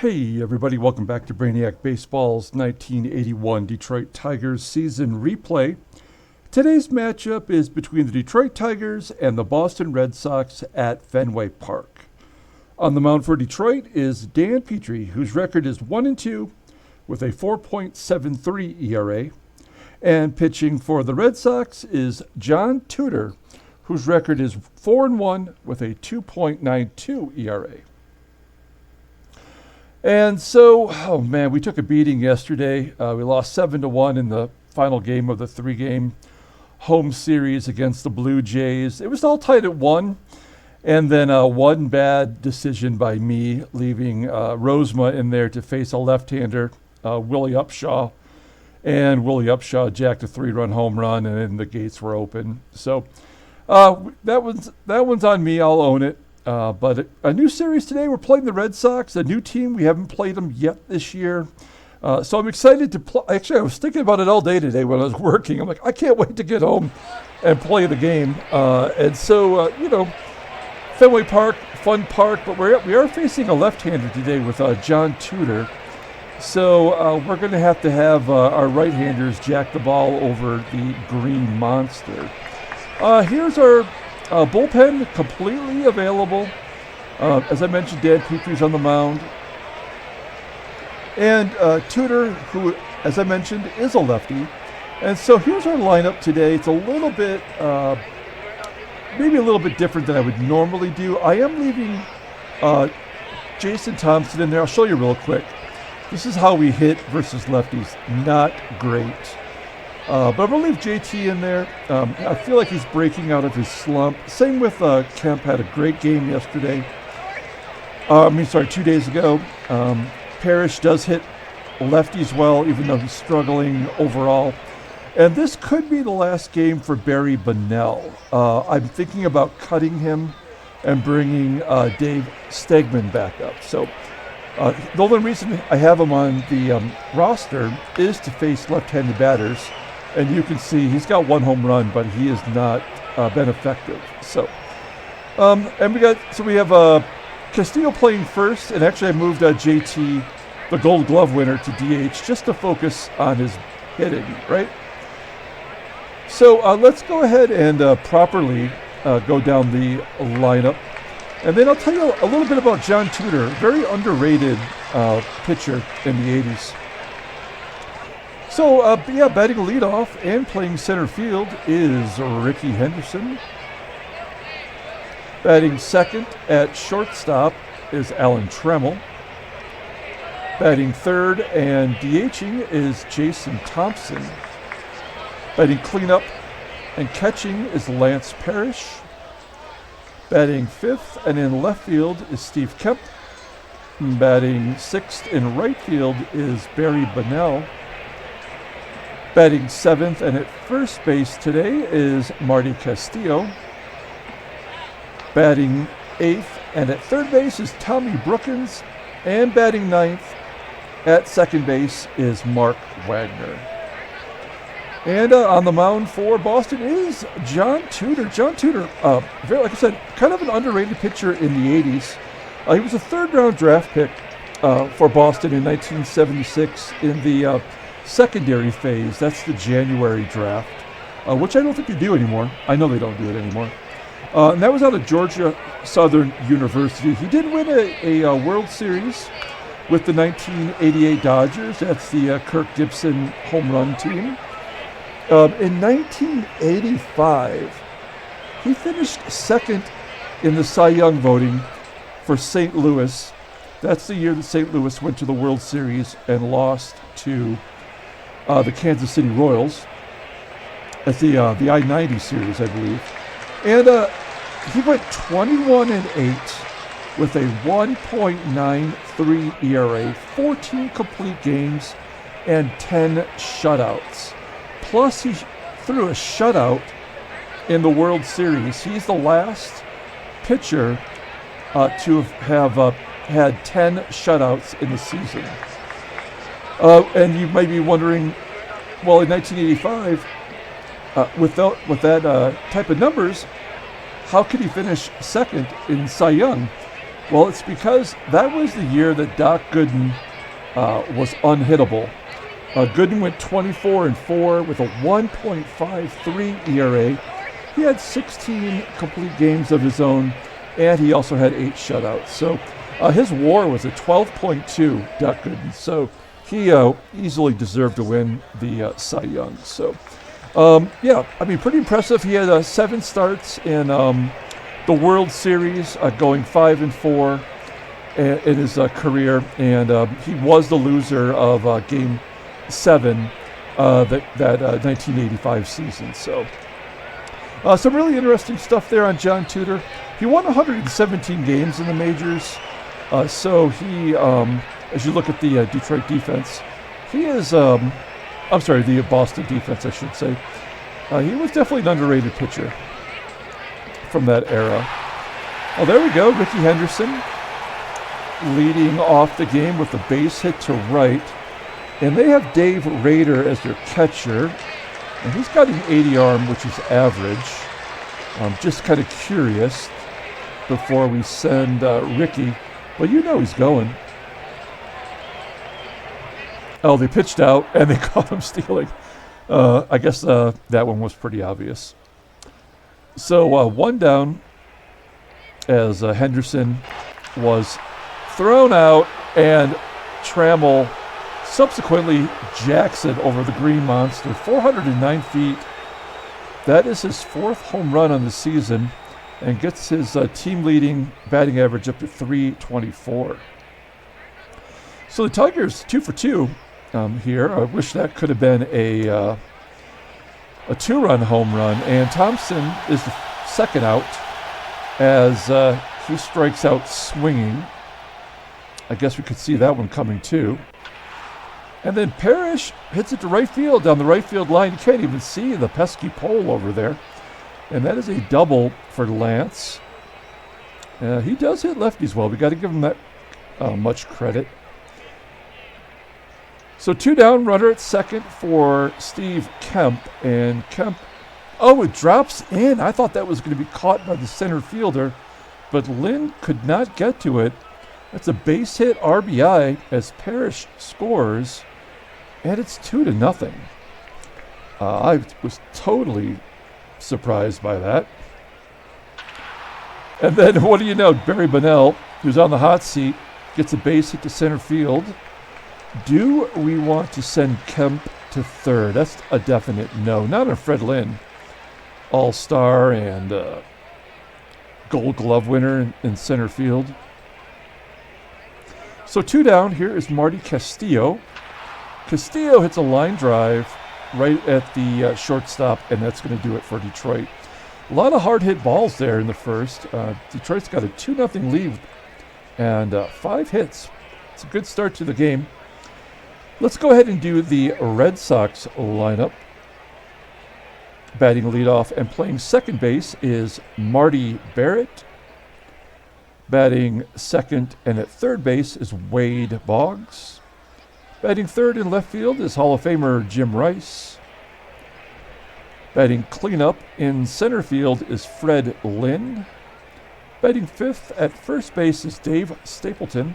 Hey everybody, welcome back to Brainiac Baseball's 1981 Detroit Tigers season replay. Today's matchup is between the Detroit Tigers and the Boston Red Sox at Fenway Park. On the mound for Detroit is Dan Petry, whose record is 1-2 with a 4.73 ERA. And pitching for the Red Sox is Jawn Tuda, whose record is 4-1 with a 2.92 ERA. And so, oh man, we took a beating yesterday. We lost 7-1 in the final game of the three-game home series against the Blue Jays. It was all tied at 1, and then one bad decision by me, leaving Rosey in there to face a left-hander, Willie Upshaw. And Willie Upshaw jacked a 3-run home run, and then the gates were open. So that one's on me. I'll own it. But a new series today. We're playing the Red Sox, a new team. We haven't played them yet this year. So I'm excited to play. Actually, I was thinking about it all day today when I was working. I'm like, I can't wait to get home and play the game. And so, Fenway Park, fun park, but we are facing a left-hander today with Jawn Tuda. So we're going to have our right-handers jack the ball over the green monster. Here's our bullpen completely available. As I mentioned, Dan Petry's on the mound. And Tudor, who, as I mentioned, is a lefty. And so here's our lineup today. It's a little bit, maybe a little bit different than I would normally do. I am leaving Jason Thompson in there. I'll show you real quick. This is how we hit versus lefties. Not great. But I'm going to leave JT in there. I feel like he's breaking out of his slump. Same with Kemp, had a great game yesterday. 2 days ago. Parrish does hit lefties well, even though he's struggling overall. And this could be the last game for Barry Bonnell. I'm thinking about cutting him and bringing Dave Stegman back up. So the only reason I have him on the roster is to face left-handed batters. And you can see he's got one home run, but he has not been effective. So, we have Castillo playing first, and actually I moved JT, the Gold Glove winner, to DH just to focus on his hitting, right? So let's go ahead and properly go down the lineup, and then I'll tell you a little bit about Jawn Tuda, very underrated pitcher in the 80s. So, batting leadoff and playing center field is Rickey Henderson. Batting second at shortstop is Alan Trammell. Batting third and DHing is Jason Thompson. Batting cleanup and catching is Lance Parrish. Batting fifth and in left field is Steve Kemp. Batting sixth in right field is Barry Bonnell. Batting seventh and at first base today is Marty Castillo. Batting eighth and at third base is Tommy Brookins. And batting ninth at second base is Mark Wagner. And on the mound for Boston is Jawn Tuda. Jawn Tuda, like I said, kind of an underrated pitcher in the 80s. He was a third-round draft pick for Boston in 1976 in the secondary phase. That's the January draft, which I don't think they do anymore. I know they don't do it anymore. And that was out of Georgia Southern University. He did win a World Series with the 1988 Dodgers. That's the Kirk Gibson home run team. In 1985, he finished second in the Cy Young voting for St. Louis. That's the year that St. Louis went to the World Series and lost to the Kansas City Royals at the I-90 series, I believe. And he went 21-8 with a 1.93 ERA, 14 complete games, and 10 shutouts. Plus, he threw a shutout in the World Series. He's the last pitcher to have had 10 shutouts in the season. And you might be wondering, well, in 1985, with that type of numbers, how could he finish second in Cy Young? Well, it's because that was the year that Doc Gooden was unhittable. Gooden went 24-4 with a 1.53 ERA. He had 16 complete games of his own, and he also had 8 shutouts. So his WAR was a 12.2, Doc Gooden. So he easily deserved to win the Cy Young. So, yeah, I mean, pretty impressive. He had 7 starts in the World Series, going 5-4 in his career, and he was the loser of Game 7 that 1985 season. So, some really interesting stuff there on Jawn Tuda. He won 117 games in the majors. So he, as you look at the Detroit defense, he is, the Boston defense, I should say. He was definitely an underrated pitcher from that era. Oh, there we go. Ricky Henderson leading off the game with a base hit to right. And they have Dave Rader as their catcher. And he's got an 80 arm, which is average. I'm just kind of curious before we send Ricky. But you know he's going. Oh, they pitched out and they caught him stealing. I guess that one was pretty obvious. So 1 down as Henderson was thrown out, and Trammell subsequently jacks it over the Green Monster, 409 feet. That is his 4th home run on the season and gets his team-leading batting average up to .324. So the Tigers 2 for 2 here. I wish that could have been a 2-run home run, and Thompson is the second out as he strikes out swinging. I guess we could see that one coming too. And then Parrish hits it to right field down the right field line. You can't even see the pesky pole over there. And that is a double for Lance. He does hit lefties well. We got to give him that much credit. So 2 down, runner at second for Steve Kemp. And Kemp, it drops in. I thought that was going to be caught by the center fielder, but Lynn could not get to it. That's a base hit RBI as Parrish scores, and it's 2-0. I was totally surprised by that. And then what do you know? Barry Bonnell, who's on the hot seat, gets a base hit to center field. Do we want to send Kemp to third? That's a definite no. Not a Fred Lynn, all-star and Gold Glove winner in center field. So 2 down, here is Marty Castillo. Castillo hits a line drive right at the shortstop, and that's going to do it for Detroit. A lot of hard-hit balls there in the first. Detroit's got a 2-0 lead and 5 hits. It's a good start to the game. Let's go ahead and do the Red Sox lineup. Batting leadoff and playing second base is Marty Barrett. Batting second and at third base is Wade Boggs. Batting third in left field is Hall of Famer Jim Rice. Batting cleanup in center field is Fred Lynn. Batting fifth at first base is Dave Stapleton.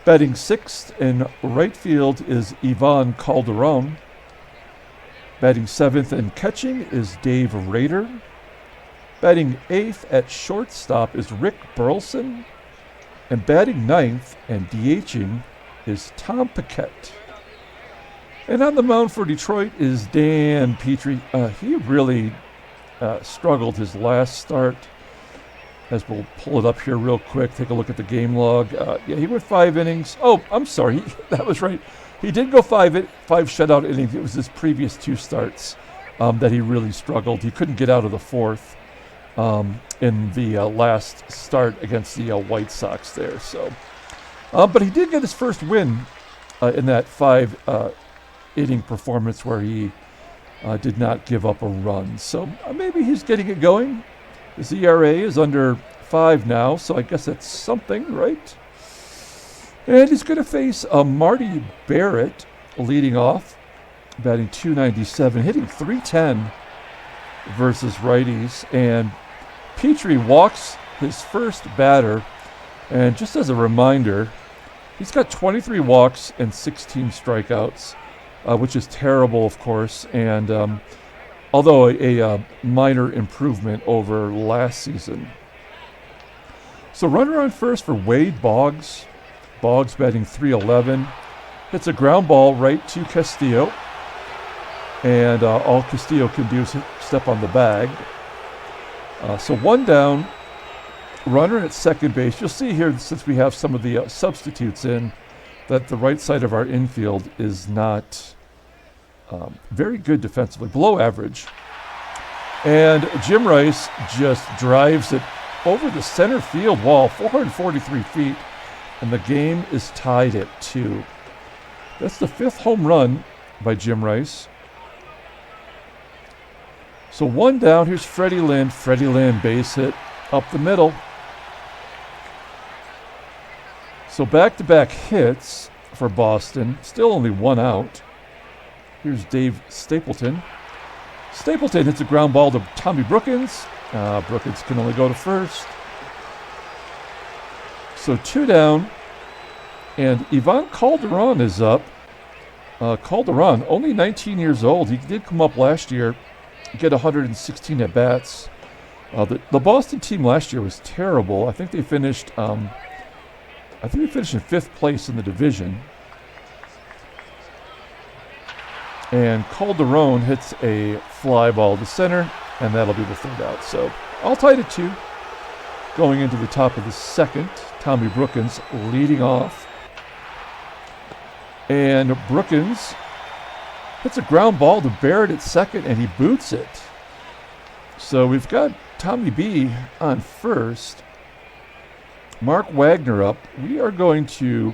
Batting sixth in right field is Ivan Calderon. Batting seventh and catching is Dave Rader. Batting eighth at shortstop is Rick Burleson. And batting ninth and DHing is Tom Paquette. And on the mound for Detroit is Dan Petry. He really struggled his last start. As we'll pull it up here real quick, take a look at the game log. He went 5 innings. Oh, I'm sorry. That was right. He did go 5 shutout innings. It was his previous 2 starts that he really struggled. He couldn't get out of the fourth in the last start against the White Sox there. So, but he did get his first win in that 5-inning performance where he did not give up a run. So maybe he's getting it going. His ERA is under 5 now, so I guess that's something, right? And he's going to face Marty Barrett leading off, batting .297, hitting .310 versus righties. And Petry walks his first batter. And just as a reminder, he's got 23 walks and 16 strikeouts, which is terrible, of course, and although a minor improvement over last season. So runner on first for Wade Boggs. Boggs batting .311. Hits a ground ball right to Castillo. And all Castillo can do is step on the bag. So one down, runner at second base. You'll see here, since we have some of the substitutes in, that the right side of our infield is not very good defensively, below average. And Jim Rice just drives it over the center field wall, 443 feet, and the game is tied at 2. That's the 5th home run by Jim Rice. So one down, here's Freddie Lynn. Freddie Lynn base hit up the middle. So back-to-back hits for Boston, still only one out. Here's Dave Stapleton. Stapleton hits a ground ball to Tommy Brookins. Brookins can only go to first. So 2 down, and Ivan Calderon is up. Calderon, only 19 years old. He did come up last year, get 116 at-bats. The Boston team last year was terrible. I think they finished in 5th place in the division. And Calderon hits a fly ball to center, and that'll be the 3rd out. So all tied at 2. Going into the top of the 2nd, Tommy Brookins leading off. And Brookins hits a ground ball to Barrett at second, and he boots it. So we've got Tommy B on first. Mark Wagner up. We are going to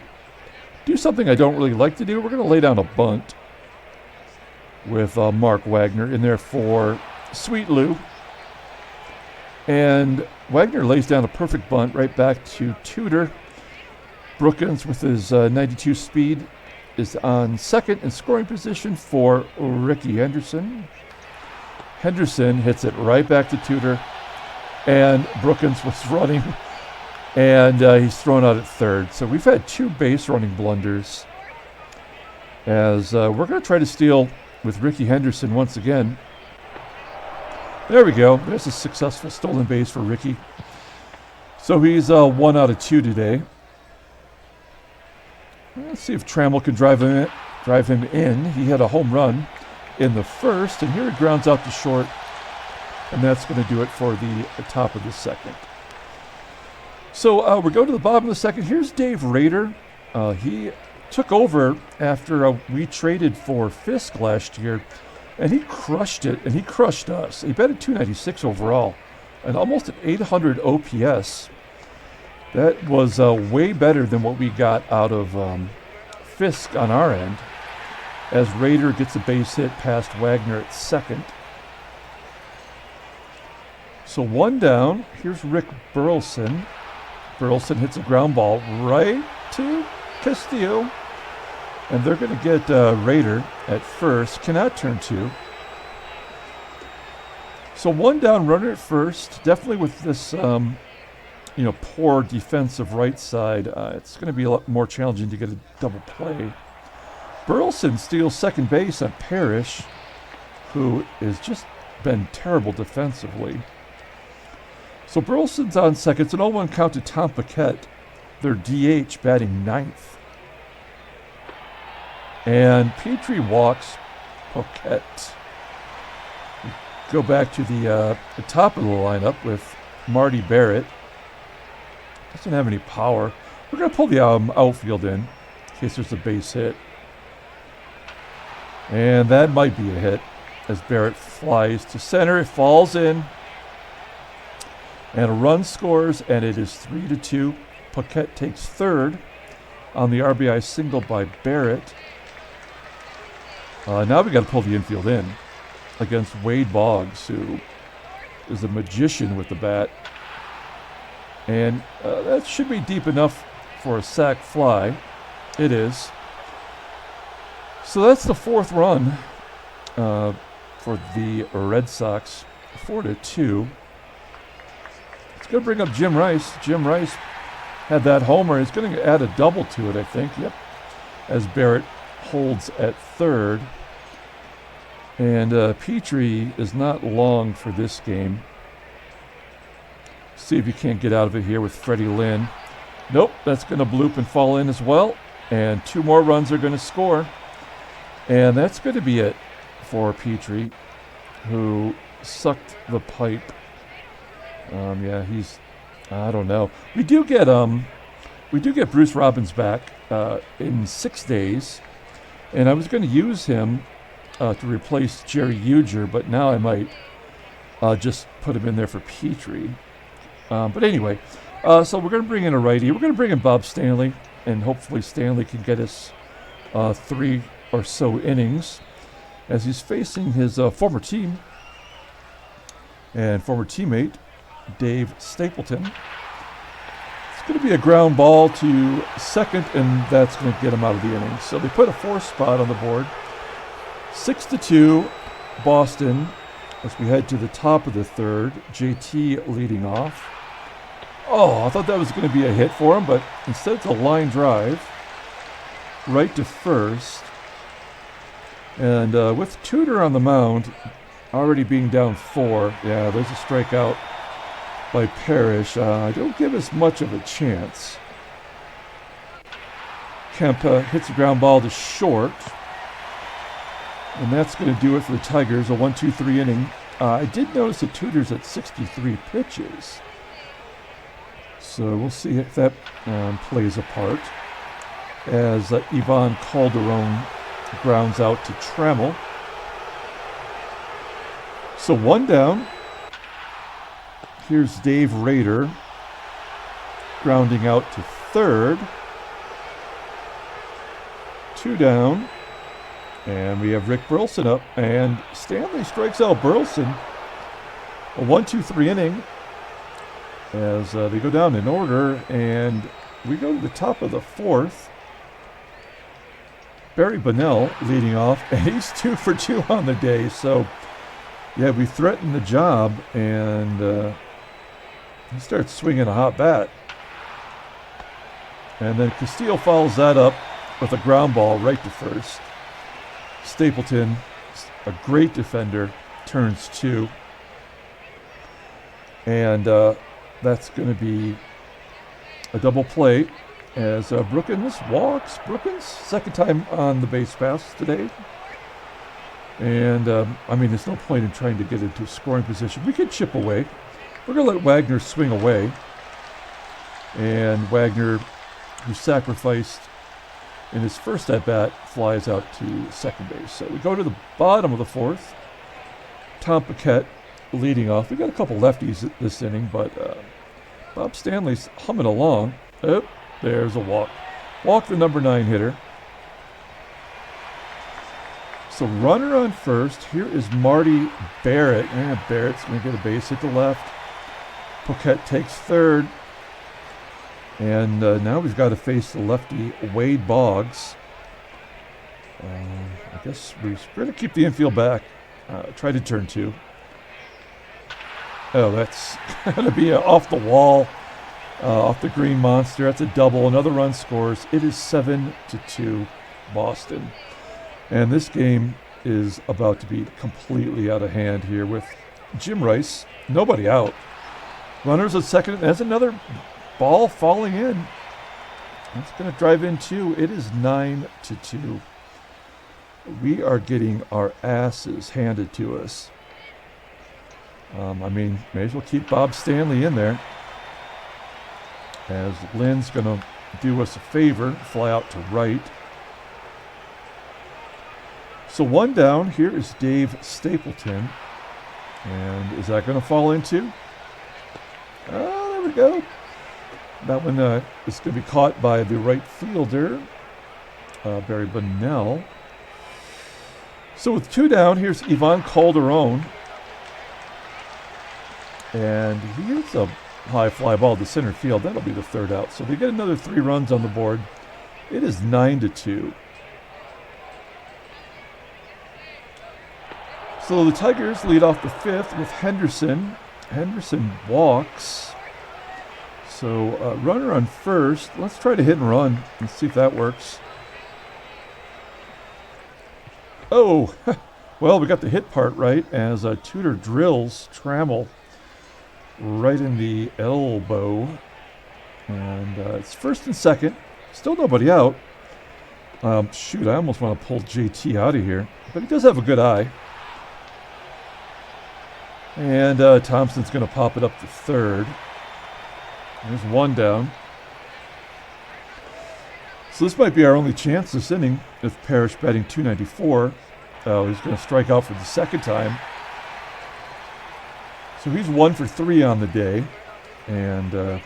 do something I don't really like to do. We're going to lay down a bunt with Mark Wagner in there for Sweet Lou. And Wagner lays down a perfect bunt right back to Tudor. Brookins, with his 92 speed, is on second in scoring position for Ricky Henderson. Henderson hits it right back to Tudor. And Brookins was running, and he's thrown out at third. So we've had 2 base running blunders, as we're going to try to steal with Ricky Henderson once again. There we go. There's a successful stolen base for Ricky. So he's 1 out of 2 today. Let's see if Trammell can drive him in. He had a home run in the 1st, and here he grounds out to short, and that's going to do it for the top of the 2nd. So we go to the bottom of the 2nd. Here's Dave Rader. He took over after we traded for Fisk last year, and he crushed it, and he crushed us. He batted .296 overall and almost an 800 OPS. That was way better than what we got out of Fisk on our end, as Rader gets a base hit past Wagner at second. So 1 down. Here's Rick Burleson. Burleson hits a ground ball right to Castillo. And they're going to get Rader at first. Cannot turn 2. So 1 down, runner at first. Definitely with this poor defensive right side, it's going to be a lot more challenging to get a double play. Burleson steals second base on Parrish, who has just been terrible defensively. So Burleson's on second. It's an 0-1 count to Tom Paquette, their DH, batting 9th. And Petry walks Paquette. Go back to the top of the lineup with Marty Barrett. Doesn't have any power. We're going to pull the outfield in case there's a base hit. And that might be a hit as Barrett flies to center. It falls in. And a run scores, and it is 3-2. Paquette takes third on the RBI single by Barrett. Now we got to pull the infield in against Wade Boggs, who is a magician with the bat. And that should be deep enough for a sac fly. It is. So that's the 4th run for the Red Sox, 4-2. Let's going to bring up Jim Rice. Jim Rice had that homer. He's going to add a double to it, I think. Yep. As Barrett holds at third. And Petry is not long for this game. See if he can't get out of it here with Freddie Lynn. Nope, that's going to bloop and fall in as well. And 2 more runs are going to score. And that's going to be it for Petry, who sucked the pipe. Yeah, I don't know. We do get Bruce Robbins back in 6 days, and I was going to use him to replace Jerry Uger, but now I might just put him in there for Petry. But anyway, so we're going to bring in a righty. We're going to bring in Bob Stanley, and hopefully Stanley can get us 3 or so innings as he's facing his former team and former teammate, Dave Stapleton. It's going to be a ground ball to second, and that's going to get him out of the inning. So they put a 4 spot on the board. 6-2, Boston, as we head to the top of the third. JT leading off. Oh, I thought that was going to be a hit for him, but instead it's a line drive right to first. And with Tudor on the mound, already being down 4, yeah, there's a strikeout by Parrish. I don't give us much of a chance. Kemp hits a ground ball to short. And that's going to do it for the Tigers, a 1-2-3 inning. I did notice that Tudor's at 63 pitches. So we'll see if that plays a part. As Ivan Calderon grounds out to Trammell. So 1 down. Here's Dave Rader grounding out to third. 2 down. And we have Rick Burleson up. And Stanley strikes out Burleson. A 1-2-3 inning as they go down in order. And we go to the top of the 4th. Barry Bonnell leading off. And he's 2 for 2 on the day. So, yeah, we threaten the job. And he starts swinging a hot bat. And then Castillo follows that up with a ground ball right to first. Stapleton, a great defender, turns 2. And that's going to be a double play as Brookins walks. Brookins, second time on the base pass today. And, I mean, there's no point in trying to get into scoring position. We could chip away. We're going to let Wagner swing away. And Wagner, who sacrificed in his first at-bat, flies out to second base. So we go to the bottom of the 4th. Tom Paquette leading off. We got a couple lefties this inning, but Bob Stanley's humming along. Oh, there's a walk. Walk the number 9 hitter. So runner on first. Here is Marty Barrett. And Barrett's going to get a base hit to left. Paquette takes third. And now we've got to face the lefty Wade Boggs. I guess we're going to keep the infield back. Try to turn 2. Oh, that's going to be off the wall, off the green monster. That's a double. Another run scores. It is 7-2 Boston. And this game is about to be completely out of hand here with Jim Rice. Nobody out. Runners at second. That's another ball falling in. It's going to drive in 2. It is 9-2. We are getting our asses handed to us. I mean, may as well keep Bob Stanley in there. As Lynn's going to do us a favor, fly out to right. So 1 down. Here is Dave Stapleton. And is that going to fall into? Oh, there we go. That one is going to be caught by the right fielder, Barry Bonnell. So with 2 down, here's Ivan Calderon. And he hits a high fly ball to center field. That'll be the 3rd out. So they get another 3 runs on the board. It is 9-2. So the Tigers lead off the 5th with Henderson. Henderson walks. So runner on first. Let's try to hit and run. Let's see if that works. Oh, well, we got the hit part right as Tudor drills Trammell right in the elbow. And it's first and second. Still nobody out. Shoot, I almost want to pull JT out of here. But he does have a good eye. And Thompson's going to pop it up to third. There's one down. So this might be our only chance this inning with Parrish batting .294. He's going to strike out for the second time. So he's 1 for 3 on the day. And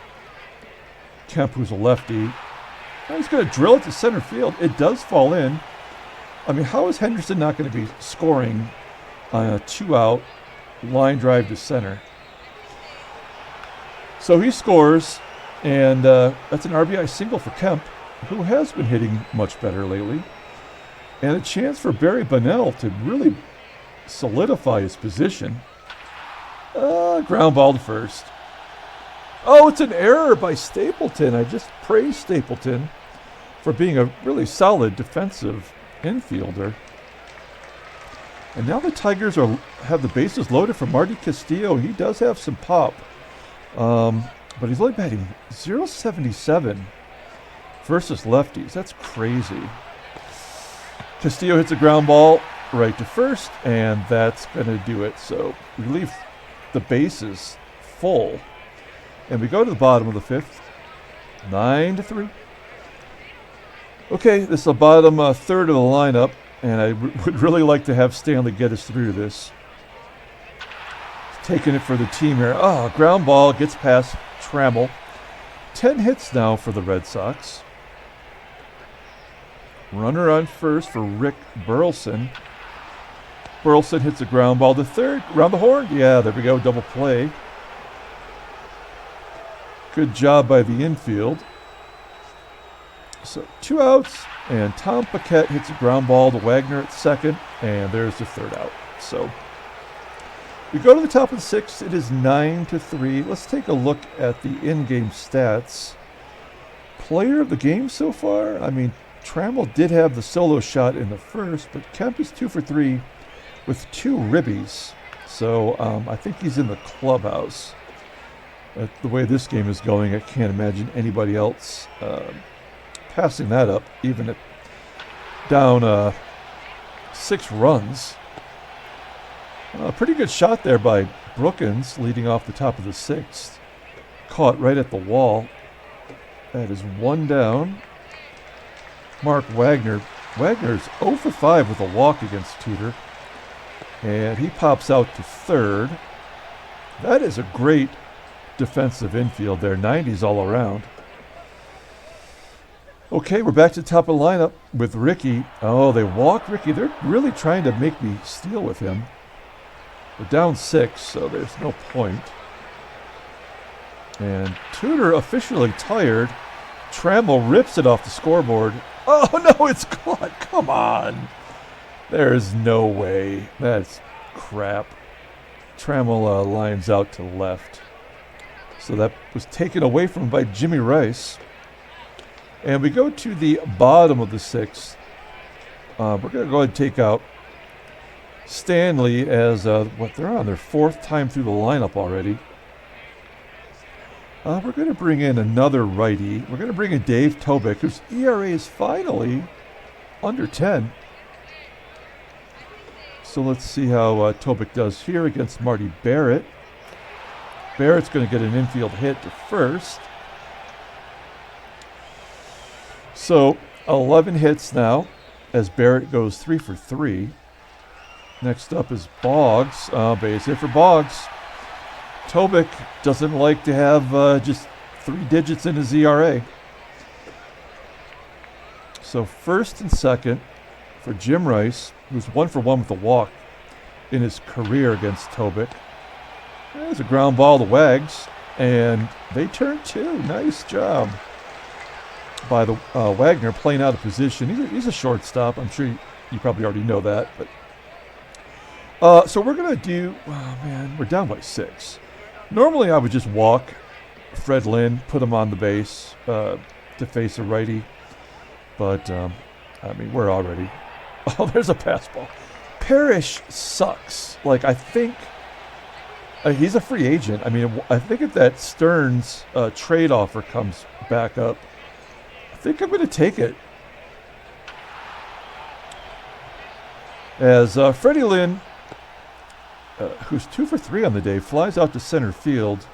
Kemp, who's a lefty, he's going to drill it to center field. It does fall in. I mean, how is Henderson not going to be scoring on a 2-out line drive to center? So he scores, and that's an RBI single for Kemp, who has been hitting much better lately. And a chance for Barry Bonnell to really solidify his position. Ground ball to first. Oh, it's an error by Stapleton. I just praised Stapleton for being a really solid defensive infielder. And now the Tigers have the bases loaded for Marty Castillo. He does have some pop. But he's only batting .077 versus lefties. That's crazy. Castillo hits a ground ball right to first, and that's going to do it. So we leave the bases full. And we go to the bottom of the fifth. 9-3. Okay, this is the bottom third of the lineup, and I would really like to have Stanley get us through this. Taking it for the team here. Ground ball gets past Trammell. 10 hits now for the Red Sox. Runner on first for Rick Burleson. Burleson hits a ground ball to third. Around the horn. Yeah, there we go. Double play. Good job by the infield. So 2 outs, and Tom Paquette hits a ground ball to Wagner at second, and there's the third out. So we go to the top of the sixth. It is 9-3. Let's take a look at the in-game stats. Player of the game so far? I mean, Trammell did have the solo shot in the first, but Kemp is 2 for 3 with 2 ribbies. So I think he's in the clubhouse. The way this game is going, I can't imagine anybody else passing that up, even at down 6 runs. A pretty good shot there by Brookins, leading off the top of the sixth. Caught right at the wall. That is 1 down. Mark Wagner. Wagner's 0 for 5 with a walk against Tudor. And he pops out to third. That is a great defensive infield there. 90s all around. Okay, we're back to the top of the lineup with Ricky. Oh, they walk Ricky. They're really trying to make me steal with him. We're down 6, so there's no point. And Tudor officially tired. Trammell rips it off the scoreboard. Oh, no, it's caught. Come on. There's no way. That's crap. Trammell lines out to left. So that was taken away from him by Jimmy Rice. And we go to the bottom of the sixth. We're going to go ahead and take out Stanley as they're on their 4th time through the lineup already. We're going to bring in another righty. We're going to bring in Dave Tobick, whose ERA is finally under 10. So let's see how Tobick does here against Marty Barrett. Barrett's going to get an infield hit to first. So 11 hits now as Barrett goes 3 for 3. Next up is Boggs. Base hit for Boggs. Tobick doesn't like to have just 3 digits in his ERA. So first and second for Jim Rice, who's 1 for 1 with a walk in his career against Tobick. There's a ground ball to Wags, and they turn 2. Nice job by the Wagner playing out of position. He's a shortstop. I'm sure you probably already know that. But so we're going to do, we're down by 6. Normally I would just walk Fred Lynn, put him on the base to face a righty. But, I mean, we're already... Oh, there's a pass ball. Parrish sucks. Like, I think... he's a free agent. I mean, I think if that Stearns trade offer comes back up, I think I'm going to take it. As Freddie Lynn, who's 2 for 3 on the day, flies out to center field,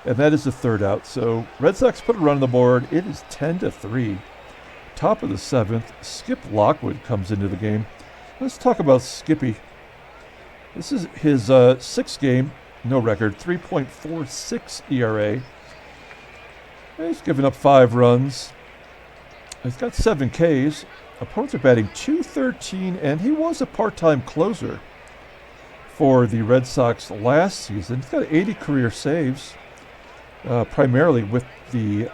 and that is the third out. So Red Sox put a run on the board. It is 10-3. Top of the 7th, Skip Lockwood comes into the game. Let's talk about Skippy. This is his 6th game, no record, 3.46 ERA. He's given up 5 runs. He's got 7 Ks. Opponents are batting .213, and he was a part-time closer for the Red Sox last season. He's got 80 career saves, primarily with the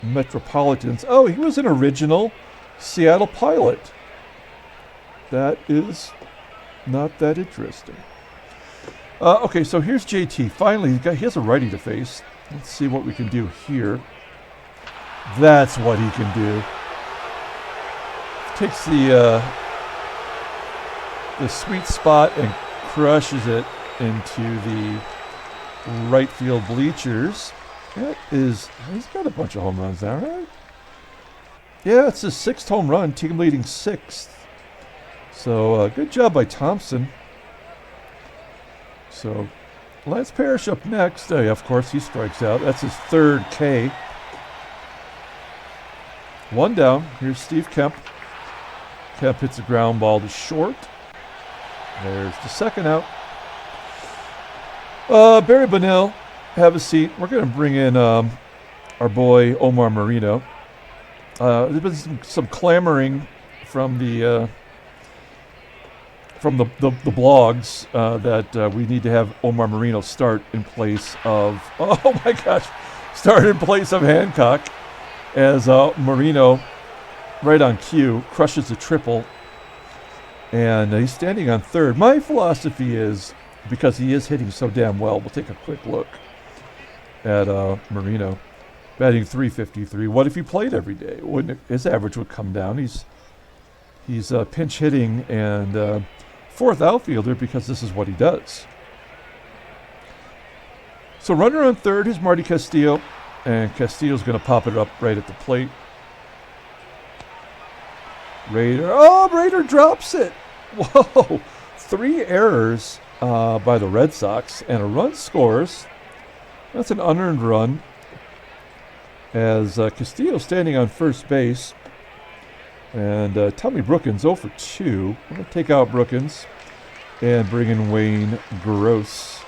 Metropolitans. Oh, he was an original Seattle Pilot. That is not that interesting. Okay, so here's JT. Finally, he has a righty to face. Let's see what we can do here. That's what he can do. Takes the sweet spot and crushes it into the right field bleachers. That is, he's got a bunch of home runs now, right? Yeah, it's his 6th home run, team leading 6th. So good job by Thompson. So Lance Parrish up next. Yeah, of course, he strikes out. That's his 3rd K. 1 down. Here's Steve Kemp. Kemp hits a ground ball to short. There's the 2nd out. Barry Bonilla, have a seat. We're going to bring in our boy Omar Marino. There's been some clamoring from the blogs that we need to have Omar Marino start in place of, oh my gosh, start in place of Hancock, as Marino, right on cue, crushes a triple, and he's standing on 3rd. My philosophy is, because he is hitting so damn well, we'll take a quick look at Marino, batting .353. What if he played every day? Wouldn't it, his average would come down. He's pinch hitting and 4th outfielder because this is what he does. So runner on 3rd is Marty Castillo, and Castillo's going to pop it up right at the plate. Raider drops it. Whoa, 3 errors by the Red Sox, and a run scores. That's an unearned run, as Castillo standing on first base. And Tommy Brookins 0 for 2. I'm going to take out Brookins and bring in Wayne Gross.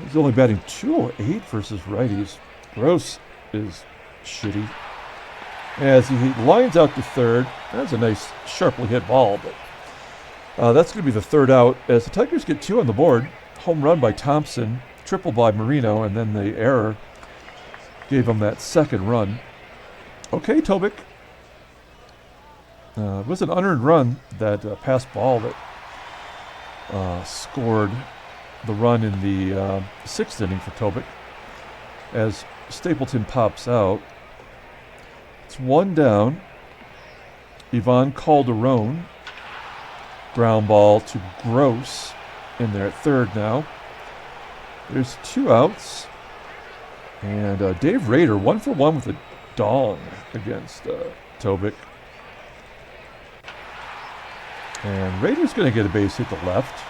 He's only batting .208 versus righties. Gross is shitty. As he lines out to 3rd. That's a nice, sharply hit ball, but that's going to be the 3rd out. As the Tigers get 2 on the board. Home run by Thompson, triple by Marino, and then the error gave him that 2nd run. Okay, Tobic. It was an unearned run, that pass ball that scored the run in the 6th inning for Tobic. As Stapleton pops out, it's 1 down. Ivan Calderon, ground ball to Gross in there at 3rd now. There's 2 outs. And Dave Rader, 1 for 1 with a dong against Tobic. And Rader's going to get a base hit to left.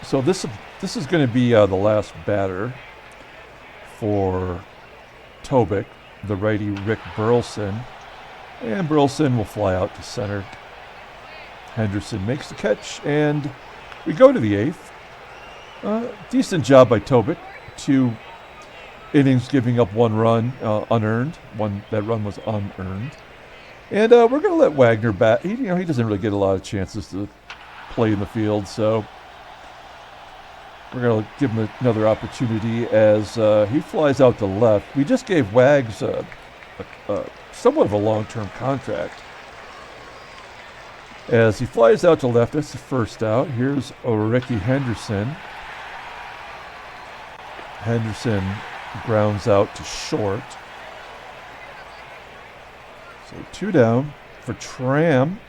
So this is going to be the last batter for Tobic, the righty Rick Burleson. And Burleson will fly out to center. Henderson makes the catch, and we go to the 8th. Decent job by Tobic. 2 innings giving up 1 run, unearned. That run was unearned. And we're going to let Wagner bat. He doesn't really get a lot of chances to play in the field, so we're going to give him another opportunity as he flies out to left. We just gave Wags somewhat of a long-term contract. As he flies out to left, that's the 1st out. Here's Ricky Henderson. Henderson grounds out to short. So 2 down for Tram.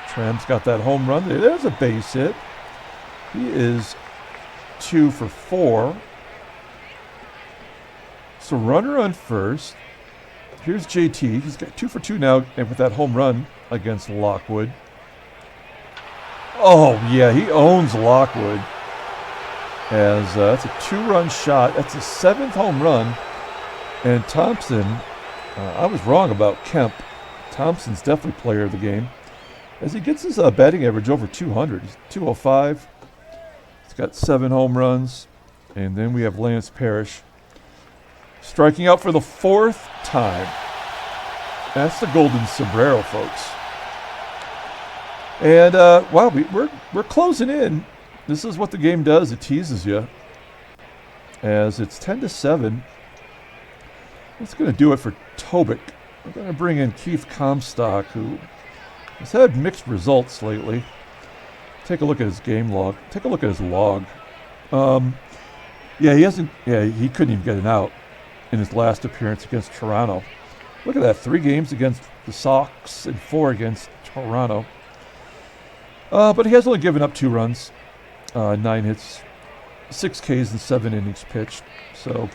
Tram's got that home run. There's a base hit. He is 2 for 4. So runner on first. Here's JT. He's got 2 for 2 now, and with that home run against Lockwood. Oh, yeah, he owns Lockwood. As that's a 2-run shot. That's his 7th home run. And Thompson, I was wrong about Kemp. Thompson's definitely player of the game, as he gets his batting average over 200. He's 205. He's got 7 home runs. And then we have Lance Parrish striking out for the 4th time. That's the golden sombrero, folks. And, wow, we're closing in. This is what the game does. It teases you. As it's 10-7. That's going to do it for Tobic. We're going to bring in Keith Comstock, who has had mixed results lately. Take a look at his game log. Take a look at his log. Yeah, he couldn't even get an out in his last appearance against Toronto. Look at that, 3 games against the Sox and 4 against Toronto. But he has only given up 2 runs, 9 hits, 6 Ks and 7 innings pitched. So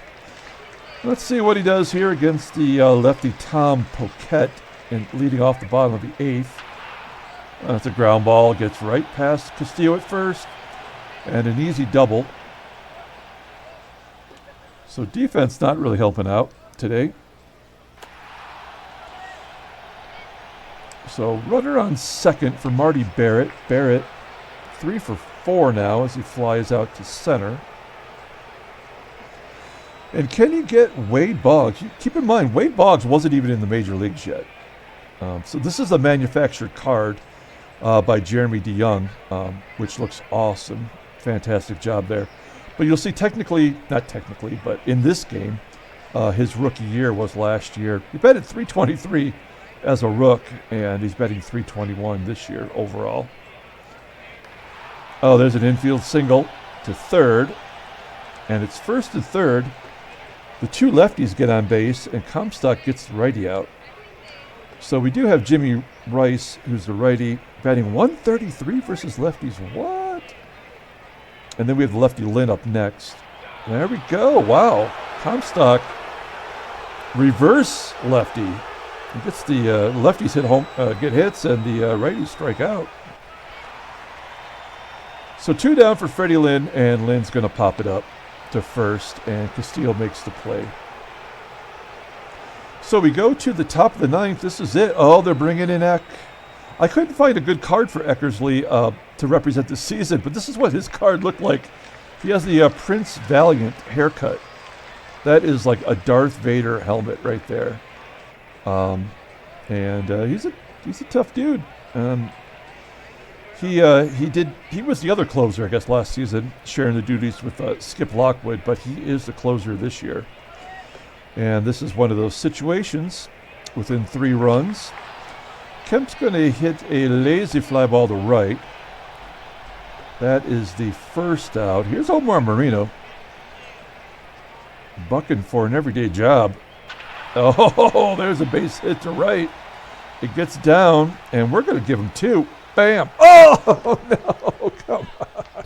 let's see what he does here against the lefty Tom Poquette, and leading off the bottom of the 8th. That's a ground ball, gets right past Castillo at first, and an easy double. So defense not really helping out today. So runner on second for Marty Barrett. Barrett 3 for 4 now as he flies out to center. And can you get Wade Boggs? Keep in mind, Wade Boggs wasn't even in the major leagues yet. So this is a manufactured card by Jeremy DeJong, which looks awesome. Fantastic job there. But you'll see not technically, but in this game, his rookie year was last year. He batted .323 as a rook, and he's batting .321 this year overall. Oh, there's an infield single to third, and it's first and third. The 2 lefties get on base, and Comstock gets the righty out. So we do have Jimmy Rice, who's the righty, batting .133 versus lefties. What? And then we have the lefty Lynn up next. There we go. Wow. Comstock, reverse lefty. He gets the lefties get hits, and the righties strike out. So 2 down for Freddie Lynn, and Lynn's going to pop it up to first, and Castillo makes the play. So we go to the top of the 9th. This is it. Oh, they're bringing in Eck. I couldn't find a good card for Eckersley to represent the season, but this is what his card looked like. He has the Prince Valiant haircut. That is like a Darth Vader helmet right there. And he's a tough dude. He was the other closer, I guess, last season, sharing the duties with Skip Lockwood, but he is the closer this year. And this is one of those situations within 3 runs. Kemp's going to hit a lazy fly ball to right. That is the first out. Here's Omar Marino, bucking for an everyday job. Oh, there's a base hit to right. It gets down, and we're going to give him 2. Bam! Oh, no, come on.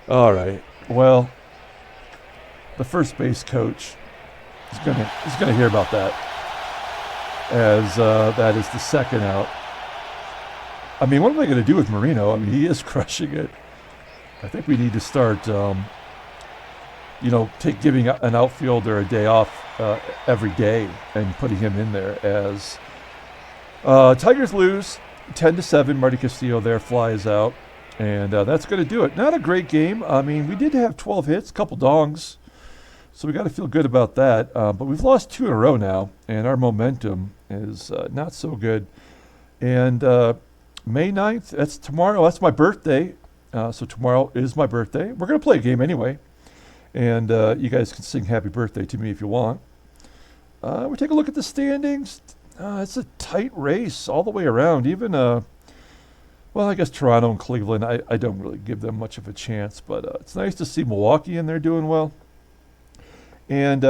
All right, well, the first base coach is going to hear about that, as that is the second out. I mean, what am I going to do with Marino? I mean, he is crushing it. I think we need to start, giving an outfielder a day off every day and putting him in there. As Tigers lose 10-7. Marty Castillo there flies out, and that's going to do it. Not a great game. I mean, we did have 12 hits, a couple dongs, so we got to feel good about that. But we've lost 2 in a row now, and our momentum is not so good. And May 9th, that's tomorrow. That's my birthday. So tomorrow is my birthday. We're going to play a game anyway. And you guys can sing happy birthday to me if you want. We take a look at the standings. It's a tight race all the way around. Even, I guess Toronto and Cleveland, I don't really give them much of a chance. But it's nice to see Milwaukee in there doing well. And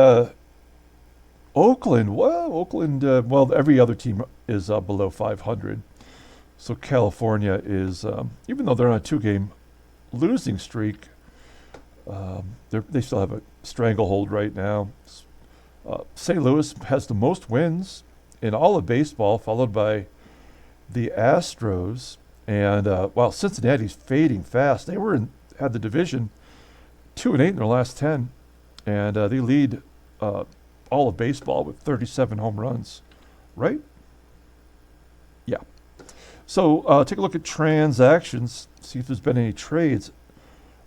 Oakland, well, every other team is below 500. So California is, even though they're on a 2-game losing streak, they still have a stranglehold right now. St. Louis has the most wins in all of baseball, followed by the Astros. And while Cincinnati's fading fast, they had the division 2-8 in their last 10, and they lead all of baseball with 37 home runs, right? Yeah. So take a look at transactions, see if there's been any trades.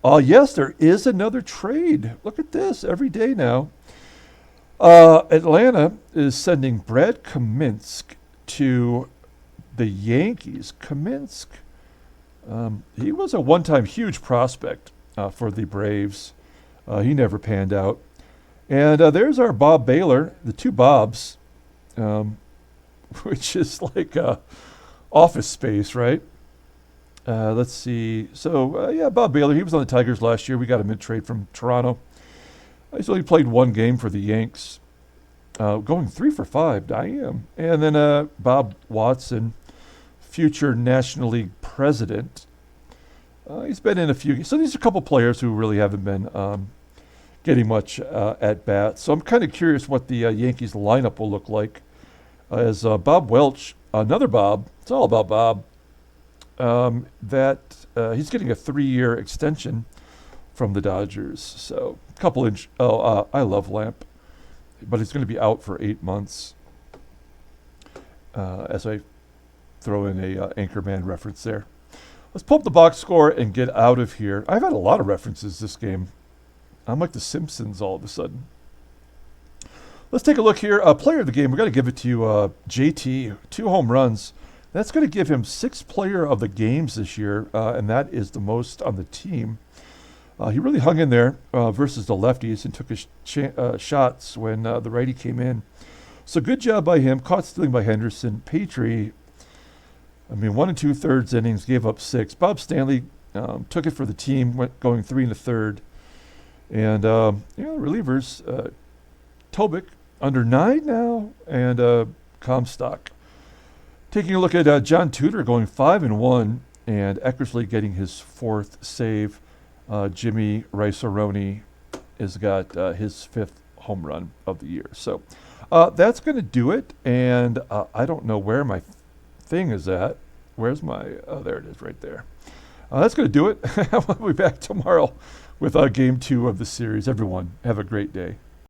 Yes, there is another trade. Look at this every day now. Atlanta is sending Brad Kaminsky to the Yankees. Kaminsky, he was a one-time huge prospect for the Braves. He never panned out. And there's our Bob Baylor, the two Bobs, which is like Office Space, right? Let's see. So, yeah, Bob Baylor, he was on the Tigers last year. We got him in trade from Toronto. He's only played one game for the Yanks, going 3 for 5. Damn. And then Bob Watson, future National League president. He's been in a few. So these are a couple players who really haven't been getting much at bat. So I'm kind of curious what the Yankees lineup will look like. As Bob Welch, another Bob, it's all about Bob, he's getting a 3-year extension from the Dodgers. So a couple inch. I love Lamp, but he's going to be out for 8 months. As I throw in a Anchorman reference there. Let's pull up the box score and get out of here. I've had a lot of references this game. I'm like the Simpsons all of a sudden. Let's take a look here. Player of the game, we're going to give it to you, JT, 2 home runs. That's going to give him 6th player of the games this year, and that is the most on the team. He really hung in there versus the lefties and took his shots when the righty came in. So good job by him. Caught stealing by Henderson. Petry, 1 2/3 innings, gave up 6. Bob Stanley took it for the team, went going 3 1/3. And, relievers, Tobic, under 9 now, and Comstock. Taking a look at Jawn Tuda going 5-1, and Eckersley getting his 4th save. Jimmy Rice-A-Roni has got his 5th home run of the year. So that's going to do it, and I don't know where my thing is at. Where's my, there it is right there. That's going to do it. We'll be back tomorrow with game 2 of the series. Everyone, have a great day.